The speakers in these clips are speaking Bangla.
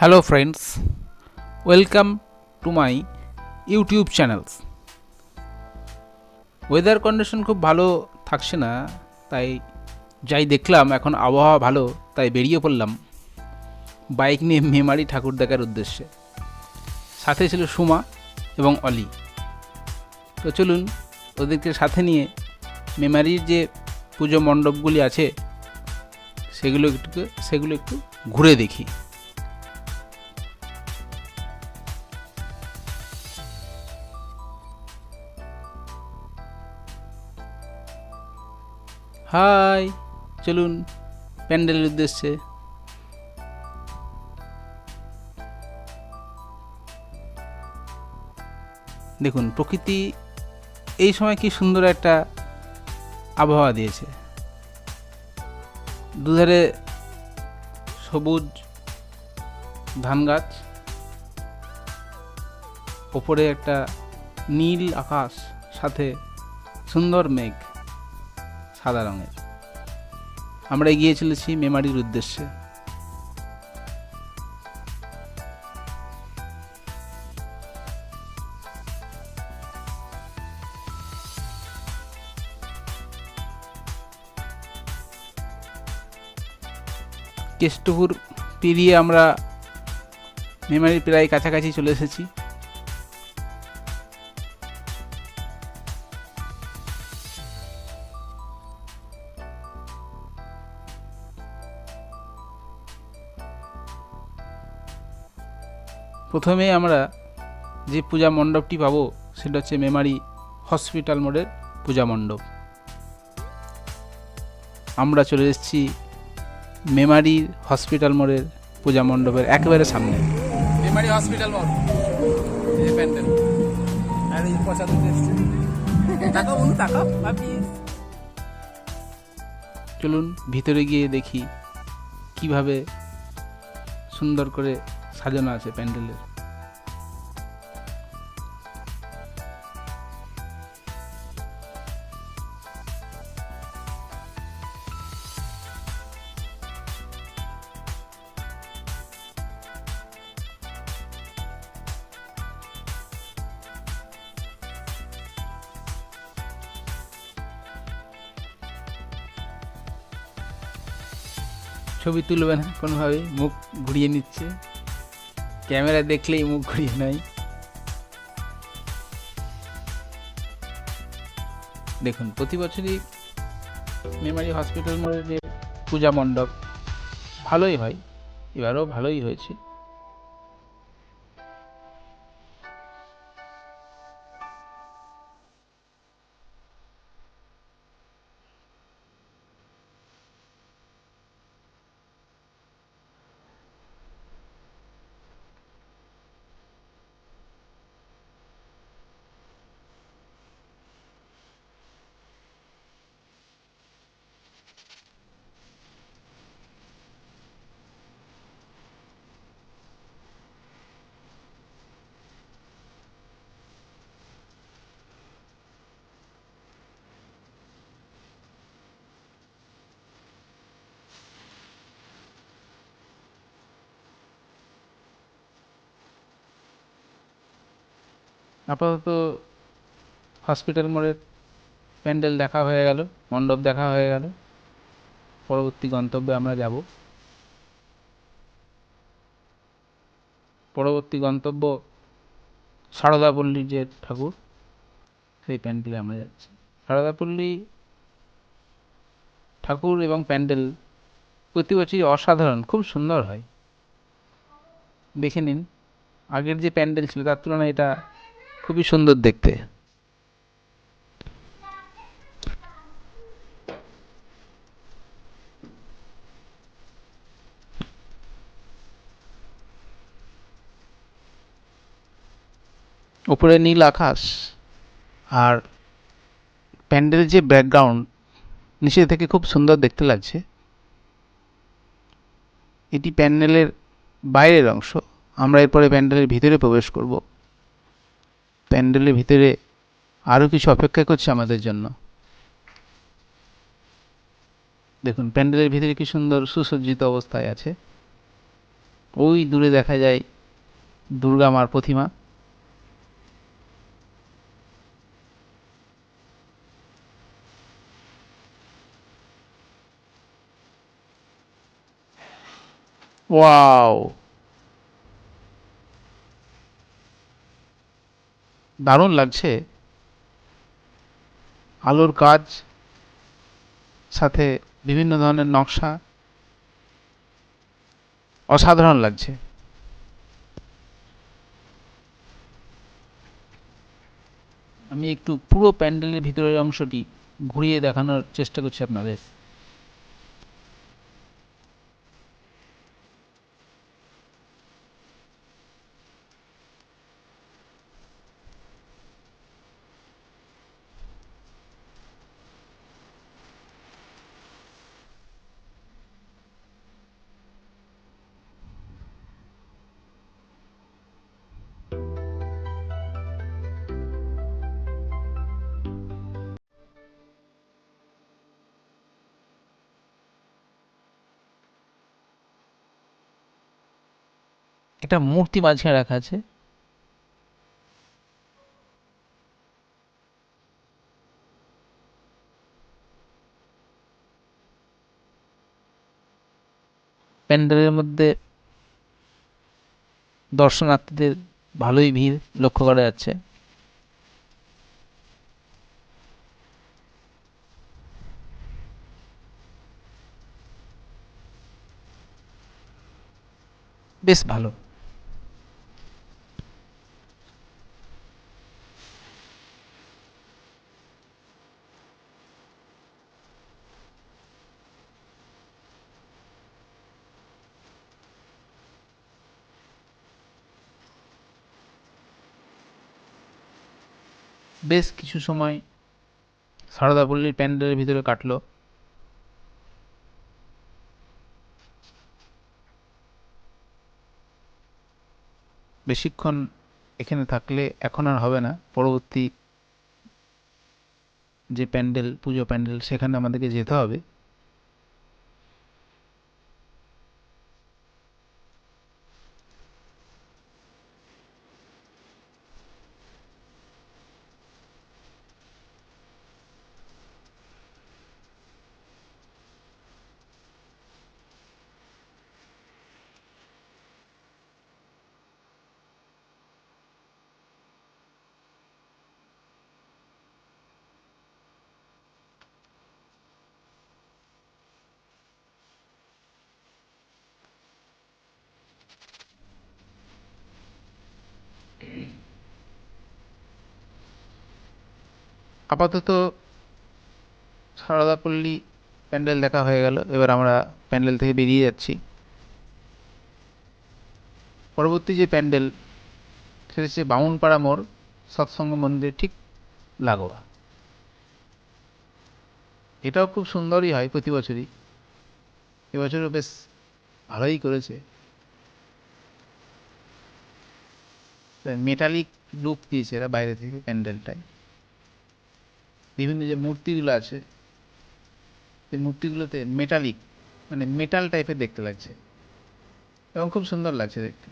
Hello friends, welcome to my YouTube channels. Weather condition খুব ভালো থাকছে না, তাই যাই দেখলাম এখন আবহাওয়া ভালো, তাই বেরিয়ে পড়লাম বাইক নিয়ে মেমারি ঠাকুর দেখার উদ্দেশ্যে। সাথে ছিল সুমা এবং অলি। তো চলুন ওদেরকে সাথে নিয়ে মেমারির যে পুজো মণ্ডপগুলি আছে সেগুলো একটু ঘুরে দেখি। হাই, চলুন প্যান্ডেলের উদ্দেশ্যে। দেখুন প্রকৃতি এই সময় কি সুন্দর একটা আবহাওয়া দিয়েছে। দুধারে সবুজ ধান গাছ, ওপরে একটা নীল আকাশ, সাথে সুন্দর মেঘ সাদা রঙের। আমরা এগিয়ে চলেছি মেমারির উদ্দেশ্যে। কেষ্টপুর পেরিয়ে আমরা মেমারির প্রায় কাছাকাছি চলে এসেছি। প্রথমে আমরা যে পূজা মণ্ডপটি পাবো সেটা হচ্ছে মেমারি হসপিটাল মোড়ের পূজা মণ্ডপ। আমরা চলে এসেছি মেমারির হসপিটাল মোড়ের পূজা মণ্ডপের একেবারে সামনে। মেমারি হসপিটাল মোড়, এই প্যান্ডেল আর এই প্রসাদ এসেছে। টাকা বন্ধু, টাকা ভাবি। চলুন ভিতরে গিয়ে দেখি কিভাবে সুন্দর করে সাজানো আছে প্যান্ডেলের। ছবি তুলবে না কোনোভাবেই, মুখ ঘুরিয়ে নিচ্ছে। ক্যামেরা দেখলেই মুখ ঘুরিয়ে নেয়। দেখুন প্রতি বছরই মেমারি হসপিটাল মোড়ের যে পূজা মণ্ডপ ভালোই হয়, এবারও ভালোই হয়েছে। আপাতত হসপিটাল মোড়ের প্যান্ডেল দেখা হয়ে গেল, মণ্ডপ দেখা হয়ে গেল। পরবর্তী গন্তব্যে আমরা যাব। পরবর্তী গন্তব্য সারদাপল্লীর যে ঠাকুর, সেই প্যান্ডেলে আমরা যাচ্ছি। সারদাপল্লী ঠাকুর এবং প্যান্ডেল প্রতি বছরই অসাধারণ, খুব সুন্দর হয়। দেখে নিন, আগের যে প্যান্ডেল ছিল তার তুলনায় এটা খুবই সুন্দর দেখতে। ওপরে নীল আকাশ আর প্যান্ডেল যে ব্যাকগ্রাউন্ড নিচে থেকে খুব সুন্দর দেখতে লাগছে। এটি প্যান্ডেলের বাইরের অংশ। আমরা এরপরে প্যান্ডেলের ভিতরে প্রবেশ করব। প্যান্ডেলের ভিতরে আরও কিছু অপেক্ষা করছে আমাদের জন্য। দেখুন প্যান্ডেলের ভিতরে কি সুন্দর সুসজ্জিত অবস্থায় আছে। ওই দূরে দেখা যায় দুর্গা মার প্রতিমা। ওয়াও, দারুণ লাগছে। আলোর কাজ, সাথে বিভিন্ন ধরনের নকশা, অসাধারণ লাগছে। আমি একটু পুরো প্যান্ডেলের ভিতরের অংশটি ঘুরিয়ে দেখানোর চেষ্টা করছি আপনাদের। একটা মূর্তি মাঝখানে রাখা আছে। প্যান্ডেলের মধ্যে দর্শনার্থীদের ভালোই ভিড় লক্ষ্য করা যাচ্ছে। বেশ ভালো। বেশ কিছু সময় সারদাপল্লীর প্যান্ডেলের ভিতরে কাটলো। বেশিক্ষণ এখানে থাকলে এখন আর হবে না। পরবর্তী যে প্যান্ডেল, পুজো প্যান্ডেল, সেখানে আমাদেরকে যেতে হবে। আপাতত সারদাপল্লী প্যান্ডেল দেখা হয়ে গেল। এবার আমরা প্যান্ডেল থেকে বেরিয়ে যাচ্ছি। পরবর্তী যে প্যান্ডেল, সেটা হচ্ছে বামুনপাড়া মোড়, সৎসঙ্গ মন্দির ঠিক লাগোয়া। এটাও খুব সুন্দরই হয় প্রতি বছরই। এবছরও বেশ ভালোই করেছে। মেটালিক লুক দিয়েছে এরা বাইরে থেকে প্যান্ডেলটায়। বিভিন্ন যে মূর্তিগুলো আছে, সেই মূর্তিগুলোতে মেটালিক, মানে মেটাল টাইপের দেখতে লাগছে এবং খুব সুন্দর লাগছে দেখতে।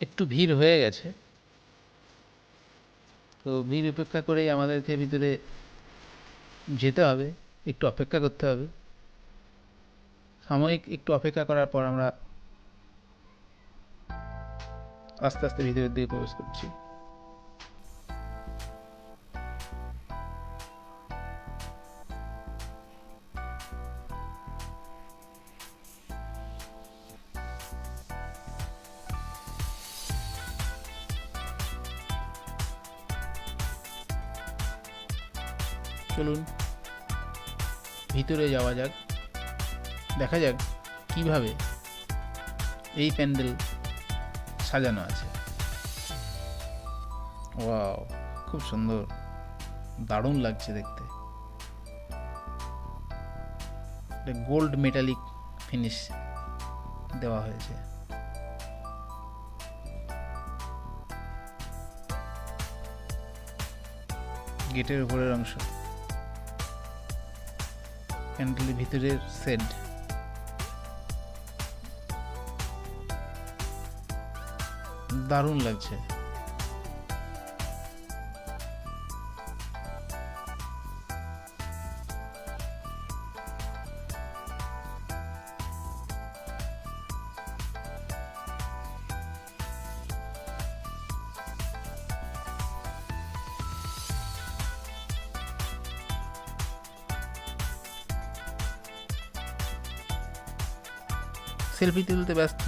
একটু ভিড় হয়ে গেছে, তো ভিড় উপেক্ষা করেই আমাদেরকে ভিতরে যেতে হবে, একটু অপেক্ষা করতে হবে। সাময়িক একটু অপেক্ষা করার পর আমরা আস্তে আস্তে ভিতরের দিকে প্রবেশ করছি। চলুন ভিতরে যাওয়া যাক, দেখা যাক কিভাবে এই প্যান্ডেল সাজানো আছে। ওয়াও, খুব সুন্দর, দারুণ লাগছে দেখতে। গোল্ড মেটালিক ফিনিশ দেওয়া হয়েছে। গেটের উপরের অংশ, প্যান্ডেলের ভিতরের সেট। দারুণ লাগছে। সেলফি তুলতে ব্যস্ত।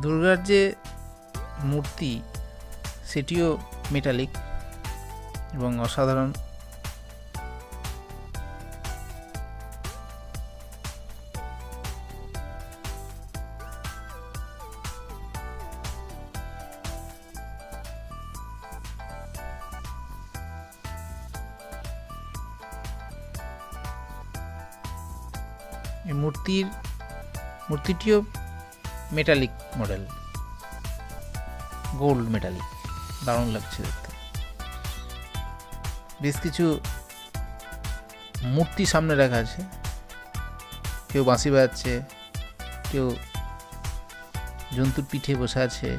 দুর্গার যে মূর্তি সেটিও মেটালিক এবং অসাধারণ। এই মূর্তিটিও মেটালিক মডেল, গোল্ড মেটালিক, দারুণ লাগছে দেখতে। বেশ কিছু মূর্তি সামনে রাখা আছে, কেউ বাঁশি বাজাচ্ছে, কেউ জন্তুর পিঠে বসে আছে,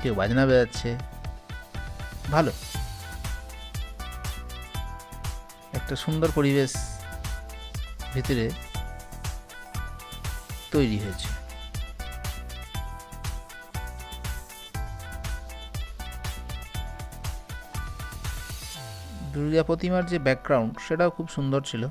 কেউ বাজনা বাজাচ্ছে। ভালো একটা সুন্দর পরিবেশ ভিতরে তৈরি হয়েছে। দুর্গা প্রতিমার যে ব্যাকগ্রাউন্ড সেটাও খুব সুন্দর ছিল।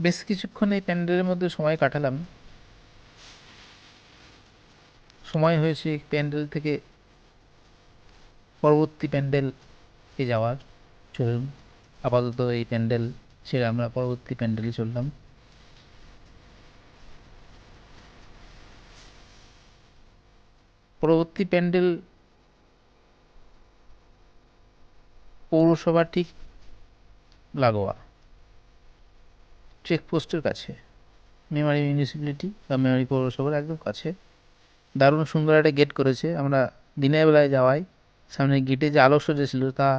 বেশ কিছুক্ষণ এই প্যান্ডেলের মধ্যে সময় কাটালাম। সময় হয়েছে প্যান্ডেল থেকে পরবর্তী প্যান্ডেলে যাওয়ার। চলুন আপাতত এই প্যান্ডেল ছেড়ে আমরা পরবর্তী প্যান্ডেলে চললাম। পরবর্তী প্যান্ডেল পৌরসভা ঠিক লাগোয়া, চেকপোস্টের কাছে, মেমারি মিউনিসিপ্যালিটি বা মেমারি পৌরসভার একদম কাছে। দারুণ সুন্দর একটা গেট করেছে। আমরা দিনের বেলায় যাওয়ায় সামনে গেটে যে আলোকসজ্জা ছিল তা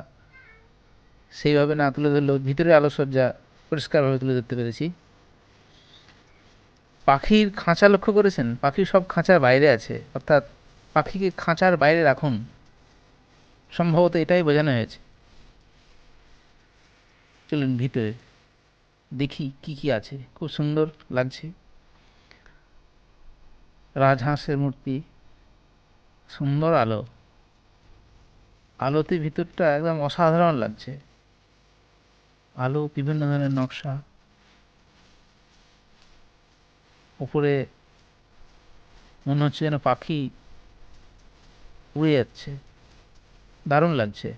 সেইভাবে না তুলে ধরলেও ভিতরে আলোকসজ্জা পরিষ্কারভাবে তুলে ধরতে পেরেছি। পাখির খাঁচা লক্ষ্য করেছেন? পাখি সব খাঁচার বাইরে আছে, অর্থাৎ পাখিকে খাঁচার বাইরে রাখুন, সম্ভবত এটাই বোঝানো হয়েছে। চলুন ভিতরে দেখি কি কি আছে। খুব সুন্দর লাগছে। রাজহাঁসের মূর্তি, সুন্দর আলো, আলোতে ভিতরটা একদম অসাধারণ লাগছে। আলো, বিভিন্ন ধরনের নকশা, উপরে মনে হচ্ছে যেন পাখি উড়ে যাচ্ছে, দারুণ লাগছে।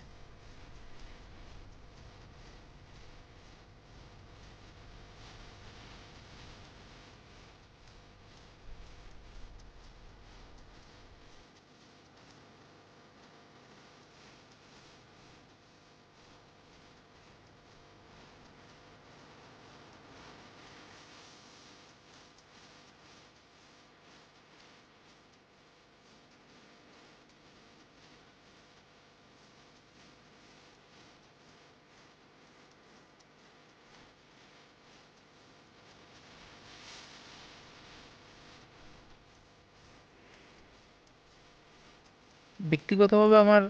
ব্যক্তিগতভাবে আমার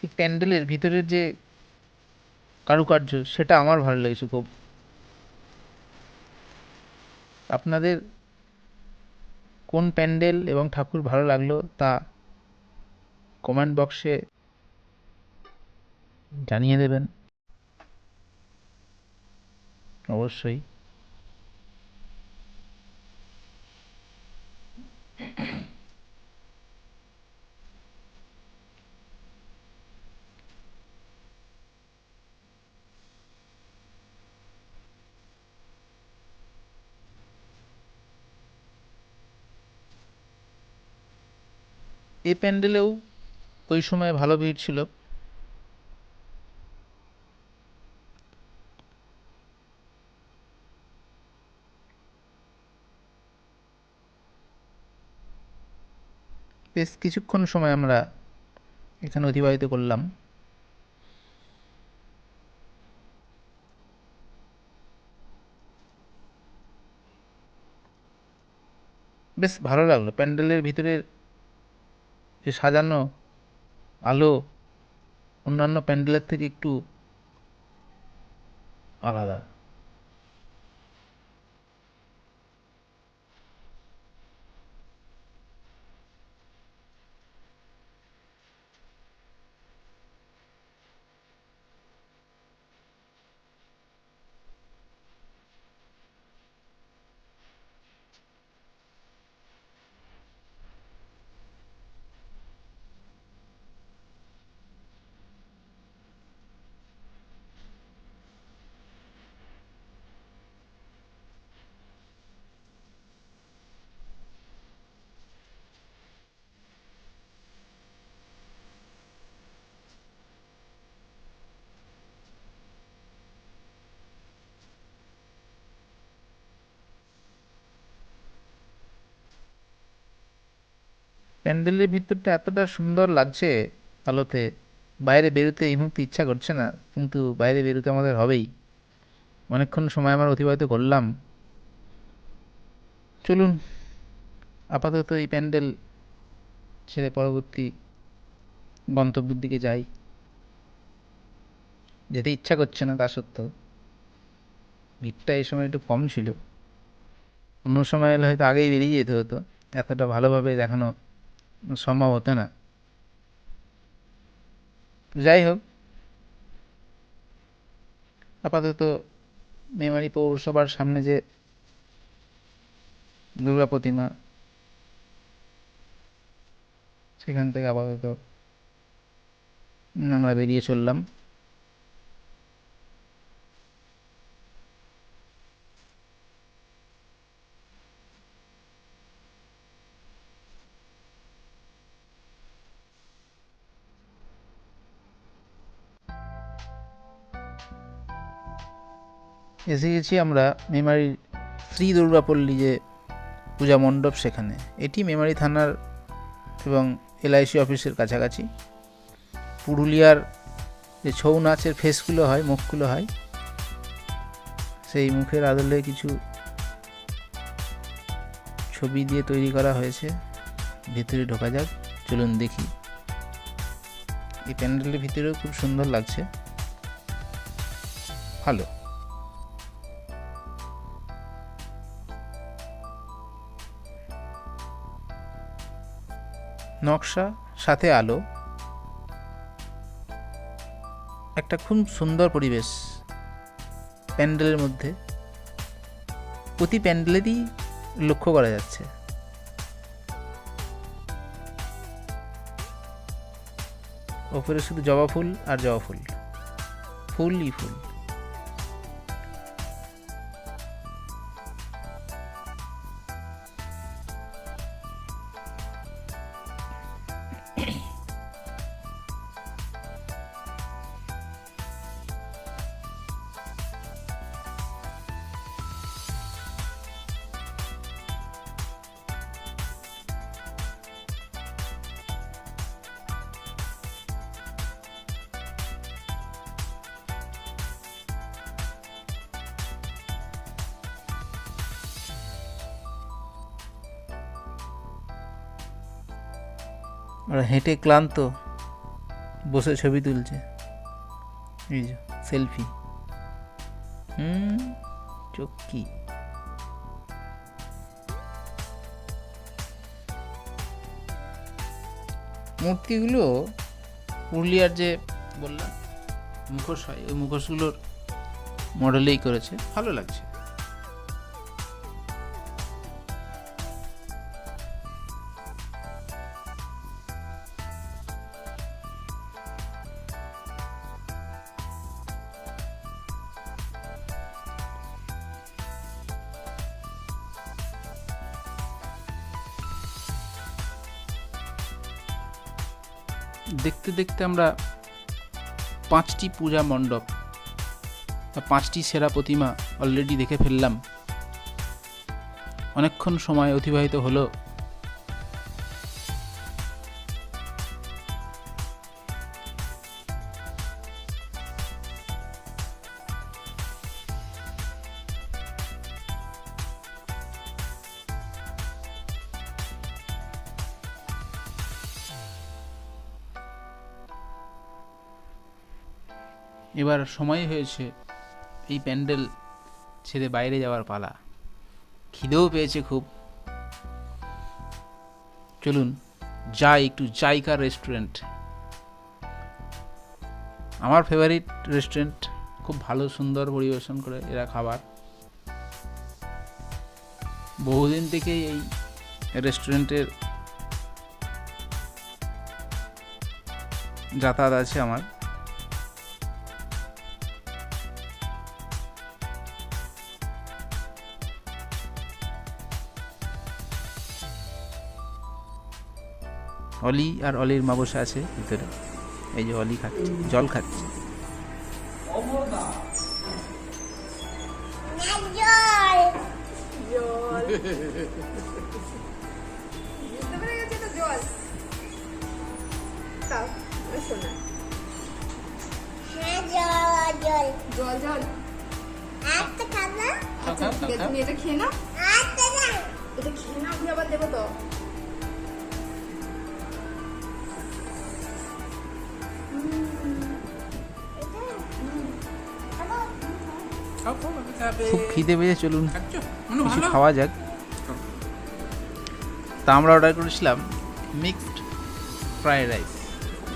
এই প্যান্ডেলের ভিতরের যে কারুকার্য সেটা আমার ভালো লেগেছে খুব। আপনাদের কোন প্যান্ডেল এবং ঠাকুর ভালো লাগলো তা কমেন্ট বক্সে জানিয়ে দেবেন অবশ্যই। এই প্যান্ডেলেও ওই সময় ভালো ভিড় ছিল। বেশ কিছুক্ষণ সময় আমরা এখানে অতিবাহিত করলাম। বেশ ভালো লাগলো প্যান্ডেলের ভিতরের যে সাজানো আলো অন্যান্য প্যান্ডেলের থেকে একটু আলাদা। প্যান্ডেলের ভিতরটা এতটা সুন্দর লাগছে আলোতে, বাইরে বেরোতে এই মুহূর্তে ইচ্ছা করছে না, কিন্তু বাইরে বেরোতে আমাদের হবেই। অনেকক্ষণ সময় আমরা অতিবাহিত করলাম। চলুন আপাতত এই প্যান্ডেল ছেড়ে পরবর্তী গন্তব্যের দিকে যাই। যেতে ইচ্ছা করছে না তা সত্ত্বেও ভিড়টা এই সময় একটু কম ছিল। অন্য সময় হলে হয়তো আগেই বেরিয়ে যেতে হতো, এতটা ভালোভাবে দেখানো সম্ভব হতো না। যাই হোক, আপাতত মেমারি পৌরসভার সামনে যে দুর্গা প্রতিমা, সেখান থেকে আপাতত আমরা বেরিয়ে চললাম। এসে গেছি আমরা মেমারির শ্রী দুর্গাপল্লী যে পূজা মণ্ডপ, সেখানে। এটি মেমারি থানার এবং এলআইসি অফিসের কাছাকাছি। পুরুলিয়ার যে ছৌ নাচের ফেসগুলো হয়, মুখগুলো হয়, সেই মুখের আদলে কিছু ছবি দিয়ে তৈরি করা হয়েছে। ভেতরে ঢোকা যাক, চলুন দেখি। এই প্যান্ডেলের ভিতরেও খুব সুন্দর লাগছে, ভালো। নকশা সাথে আলো, একটা খুব সুন্দর পরিবেশ প্যান্ডেলের মধ্যে। প্রতি প্যান্ডেলেরই লক্ষ্য করা যাচ্ছে। ওপরে শুধু জবা ফুল আর জবা ফুল, ফুলই ফুল। ওরা হেঁটে ক্লান্ত বসে ছবি তুলছে, এই যে সেলফি। চোখ কি মূর্তিগুলো পুরুলিয়ার যে বললাম মুখোশ হয়, ওই মুখোশগুলোর মডেলেই করেছে, ভালো লাগছে। দেখতে দেখতে আমরা 5টি পূজা মণ্ডপ বা 5টি সেরা প্রতিমা অলরেডি দেখে ফেললাম। অনেকক্ষণ সময় অতিবাহিত হলো। এবার সময় হয়েছে এই প্যান্ডেল ছেড়ে বাইরে যাওয়ার পালা। খিদেও পেয়েছে খুব। চলুন যাই একটু জাইকা রেস্টুরেন্ট, আমার ফেভারিট রেস্টুরেন্ট। খুব ভালো সুন্দর পরিবেশন করে এরা খাবার। বহুদিন থেকেই এই রেস্টুরেন্টের যাতায়াত আছে আমার। অলি আর অলির মা বসে আছে ভিতরে। এই যে অলি খাচ্ছে, জল খাচ্ছে। তুমি এটা খেয়ে নাও, এটা খেয়ে নাও, আমি আবার দেবো তো। খুব খিদে পেয়েছে, চলুন কিছু খাওয়া যাক। তা আমরা অর্ডার করেছিলাম মিক্সড ফ্রাইড রাইস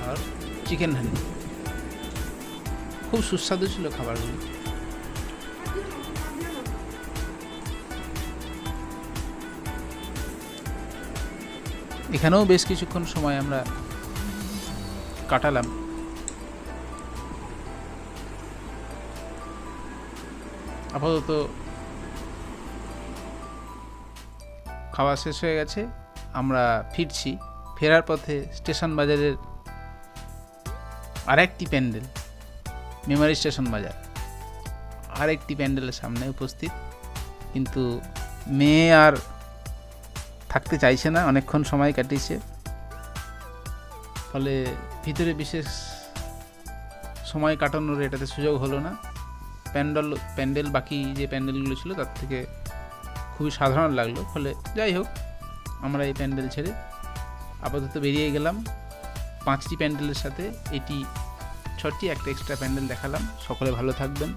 আর চিকেন হান্ডি। খুব সুস্বাদু ছিল খাবারগুলো। এখানেও বেশ কিছুক্ষণ সময় আমরা কাটালাম। আপাতত খাওয়া শেষ হয়ে গেছে, আমরা ফিরছি। ফেরার পথে স্টেশন বাজারের আরেকটি প্যান্ডেল, মেমারি স্টেশন বাজার আরেকটি প্যান্ডেলের সামনে উপস্থিত। কিন্তু মেয়ে আর থাকতে চাইছে না, অনেকক্ষণ সময় কাটিয়েছে, ফলে ভিতরে বিশেষ সময় কাটানোর এটাতে সুযোগ হলো না। প্যান্ডেল বাকি যে প্যান্ডেলগুলো ছিল তার থেকে খুবই সাধারণ লাগলো। ফলে যাই হোক, আমরা এই প্যান্ডেল ছেড়ে আপাতত বেরিয়ে গেলাম। 5টি প্যান্ডেলের সাথে এটি 6টি, একটা এক্সট্রা প্যান্ডেল দেখালাম। সকলে ভালো থাকবেন।